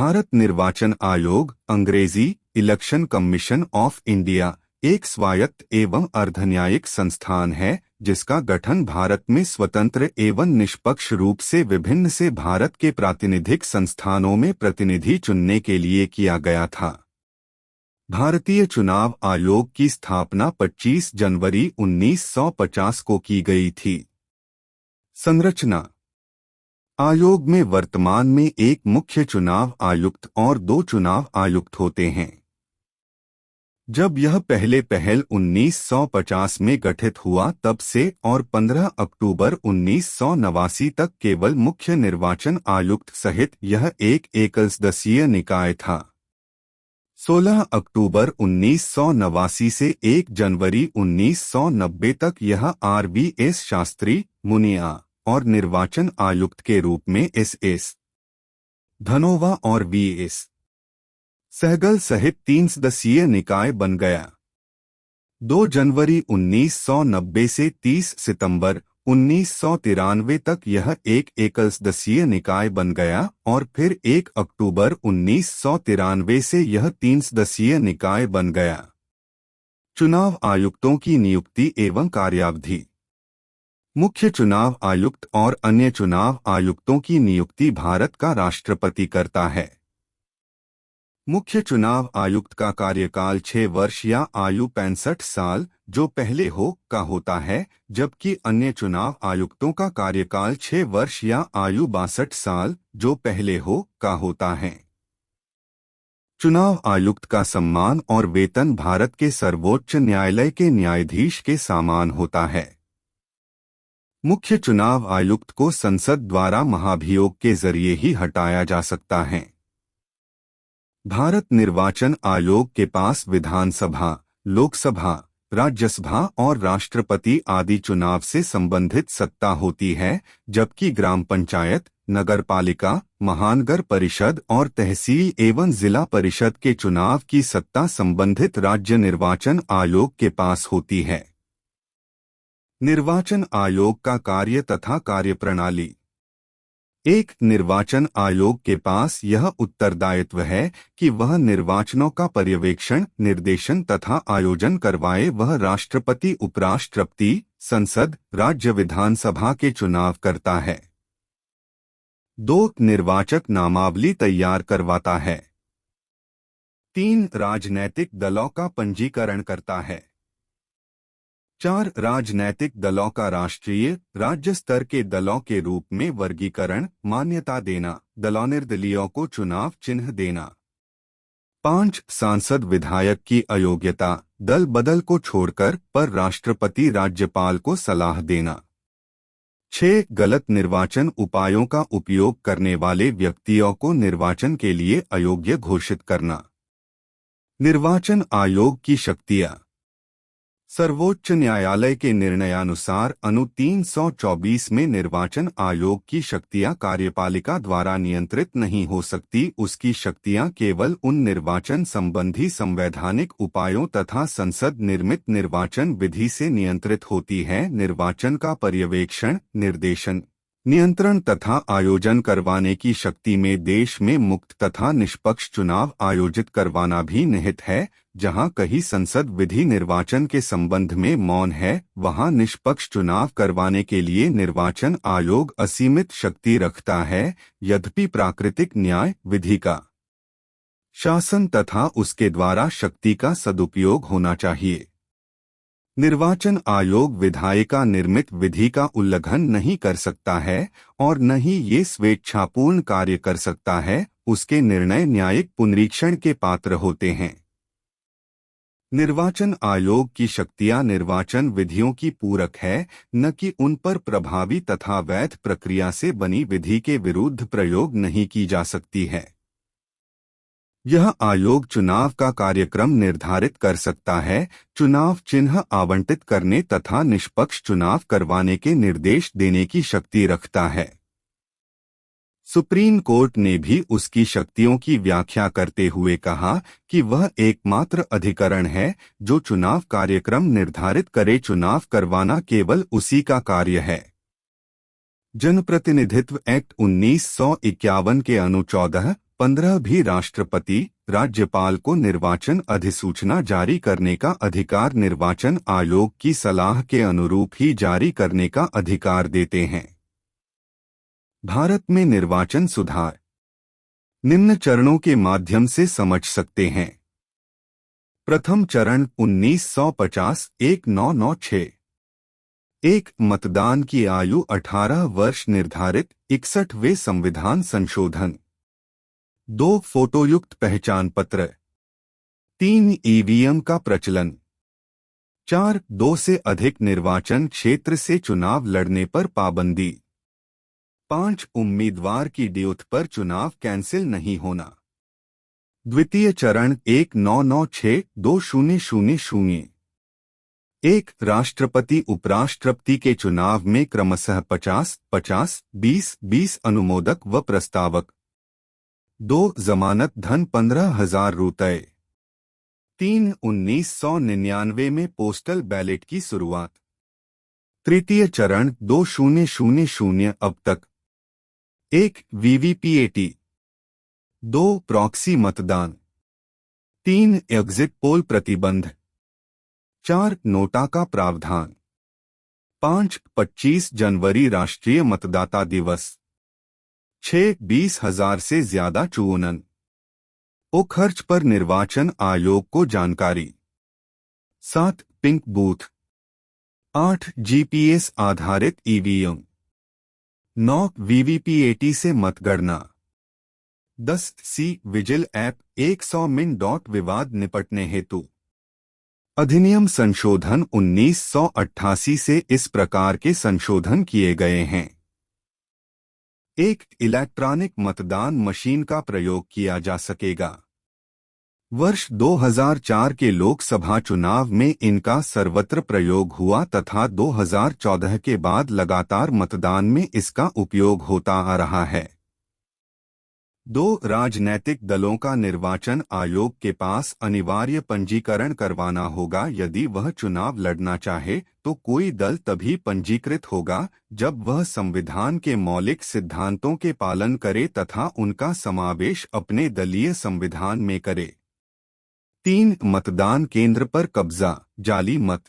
भारत निर्वाचन आयोग अंग्रेजी इलेक्शन कमीशन ऑफ इंडिया एक स्वायत्त एवं अर्धन्यायिक संस्थान है जिसका गठन भारत में स्वतंत्र एवं निष्पक्ष रूप से विभिन्न से भारत के प्रातिनिधिक संस्थानों में प्रतिनिधि चुनने के लिए किया गया था। भारतीय चुनाव आयोग की स्थापना 25 जनवरी 1950 को की गई थी। संरचना आयोग में वर्तमान में एक मुख्य चुनाव आयुक्त और 2 चुनाव आयुक्त होते हैं। जब यह पहले 1950 में गठित हुआ तब से और 15 अक्टूबर 1989 तक केवल मुख्य निर्वाचन आयुक्त सहित यह एक एकसदस्यीय निकाय था। 16 अक्टूबर 1989 से 1 जनवरी 1990 तक यह RVS शास्त्री मुनिया और निर्वाचन आयुक्त के रूप में SS धनोवा और VS सहगल सहित 3 सदस्यीय निकाय बन गया। 2 जनवरी 1990 से 30 सितंबर 1993 तक यह एक एकसदस्यीय निकाय बन गया और फिर 1 अक्टूबर 1993 से यह 3 सदस्यीय निकाय बन गया। चुनाव आयुक्तों की नियुक्ति एवं कार्यावधि। मुख्य चुनाव आयुक्त और अन्य चुनाव आयुक्तों की नियुक्ति भारत का राष्ट्रपति करता है। मुख्य चुनाव आयुक्त का कार्यकाल 6 वर्ष या आयु 65 साल जो पहले हो का होता है, जबकि अन्य चुनाव आयुक्तों का कार्यकाल 6 वर्ष या आयु 62 साल जो पहले हो का होता है। चुनाव आयुक्त का सम्मान और वेतन भारत के सर्वोच्च न्यायालय के न्यायाधीश के समान होता है। मुख्य चुनाव आयुक्त को संसद द्वारा महाभियोग के जरिए ही हटाया जा सकता है। भारत निर्वाचन आयोग के पास विधानसभा, लोकसभा, राज्यसभा और राष्ट्रपति आदि चुनाव से संबंधित सत्ता होती है, जबकि ग्राम पंचायत, नगरपालिका, महानगर परिषद और तहसील एवं जिला परिषद के चुनाव की सत्ता संबंधित राज्य निर्वाचन आयोग के पास होती है। निर्वाचन आयोग का कार्य तथा कार्यप्रणाली। एक निर्वाचन आयोग के पास यह उत्तरदायित्व है कि वह निर्वाचनों का पर्यवेक्षण, निर्देशन तथा आयोजन करवाए। वह राष्ट्रपति, उपराष्ट्रपति, संसद, राज्य विधानसभा के चुनाव करता है। 2 निर्वाचक नामावली तैयार करवाता है। 3 राजनैतिक दलों का पंजीकरण करता है। 4 राजनैतिक दलों का राष्ट्रीय, राज्य स्तर के दलों के रूप में वर्गीकरण, मान्यता देना, दलों को चुनाव चिन्ह देना। 5 सांसद विधायक की अयोग्यता, दल बदल को छोड़कर पर राष्ट्रपति राज्यपाल को सलाह देना। 6 गलत निर्वाचन उपायों का उपयोग करने वाले व्यक्तियों को निर्वाचन के लिए अयोग्य घोषित करना। निर्वाचन आयोग की शक्तियां। सर्वोच्च न्यायालय के निर्णयानुसार अनु 324 में निर्वाचन आयोग की शक्तियां कार्यपालिका द्वारा नियंत्रित नहीं हो सकती। उसकी शक्तियां केवल उन निर्वाचन संबंधी संवैधानिक उपायों तथा संसद निर्मित निर्वाचन विधि से नियंत्रित होती है। निर्वाचन का पर्यवेक्षण, निर्देशन, नियंत्रण तथा आयोजन करवाने की शक्ति में देश में मुक्त तथा निष्पक्ष चुनाव आयोजित करवाना भी निहित है। जहां कहीं संसद विधि निर्वाचन के संबंध में मौन है, वहां निष्पक्ष चुनाव करवाने के लिए निर्वाचन आयोग असीमित शक्ति रखता है। यद्यपि प्राकृतिक न्याय विधि का शासन तथा उसके द्वारा शक्ति का सदुपयोग होना चाहिए। निर्वाचन आयोग विधायिका निर्मित विधि का उल्लंघन नहीं कर सकता है और न ही ये स्वेच्छापूर्ण कार्य कर सकता है। उसके निर्णय न्यायिक पुनरीक्षण के पात्र होते हैं। निर्वाचन आयोग की शक्तियां निर्वाचन विधियों की पूरक है, न कि उन पर प्रभावी तथा वैध प्रक्रिया से बनी विधि के विरुद्ध प्रयोग नहीं की जा सकती है। यह आयोग चुनाव का कार्यक्रम निर्धारित कर सकता है, चुनाव चिन्ह आवंटित करने तथा निष्पक्ष चुनाव करवाने के निर्देश देने की शक्ति रखता है। सुप्रीम कोर्ट ने भी उसकी शक्तियों की व्याख्या करते हुए कहा कि वह एकमात्र अधिकरण है जो चुनाव कार्यक्रम निर्धारित करे। चुनाव करवाना केवल उसी का कार्य है। जनप्रतिनिधित्व एक्ट 1951 के अनु 14, 15 भी राष्ट्रपति राज्यपाल को निर्वाचन अधिसूचना जारी करने का अधिकार निर्वाचन आयोग की सलाह के अनुरूप ही जारी करने का अधिकार देते हैं। भारत में निर्वाचन सुधार निम्न चरणों के माध्यम से समझ सकते हैं। प्रथम चरण 1950-1996। 1. मतदान की आयु 18 वर्ष निर्धारित 61वें संविधान संशोधन। 2. फोटोयुक्त पहचान पत्र। 3. ईवीएम का प्रचलन। 4. 2 से अधिक निर्वाचन क्षेत्र से चुनाव लड़ने पर पाबंदी। 5. उम्मीदवार की ड्यूथ पर चुनाव कैंसिल नहीं होना। द्वितीय चरण 1996-2000। 1. राष्ट्रपति उपराष्ट्रपति के चुनाव में क्रमशः 50-50, 20-20 अनुमोदक व प्रस्तावक। 2. जमानत धन 15,000 रुपये। 3. 1999 में पोस्टल बैलेट की शुरुआत। तृतीय चरण 2000 अब तक। 1. वीवीपीएटी। 2. प्रॉक्सी मतदान। 3. एग्जिट पोल प्रतिबंध। 4. नोटा का प्रावधान। 5. 25 जनवरी राष्ट्रीय मतदाता दिवस। 6. 20,000 से ज्यादा चुनाव ओ खर्च पर निर्वाचन आयोग को जानकारी। 7. Pink booth. 8. जीपीएस आधारित ईवीएम। 9. वीवीपीएटी से मतगणना। 10. सी विजिल ऐप 100 मिन विवाद निपटने हेतु। अधिनियम संशोधन 1988 से इस प्रकार के संशोधन किए गए हैं। 1. इलेक्ट्रॉनिक मतदान मशीन का प्रयोग किया जा सकेगा। वर्ष 2004 के लोकसभा चुनाव में इनका सर्वत्र प्रयोग हुआ तथा 2014 के बाद लगातार मतदान में इसका उपयोग होता आ रहा है। 2. राजनैतिक दलों का निर्वाचन आयोग के पास अनिवार्य पंजीकरण करवाना होगा। यदि वह चुनाव लड़ना चाहे तो कोई दल तभी पंजीकृत होगा जब वह संविधान के मौलिक सिद्धांतों के पालन करे तथा उनका समावेश अपने दलीय संविधान में करे। 3. मतदान केंद्र पर कब्जा, जाली मत।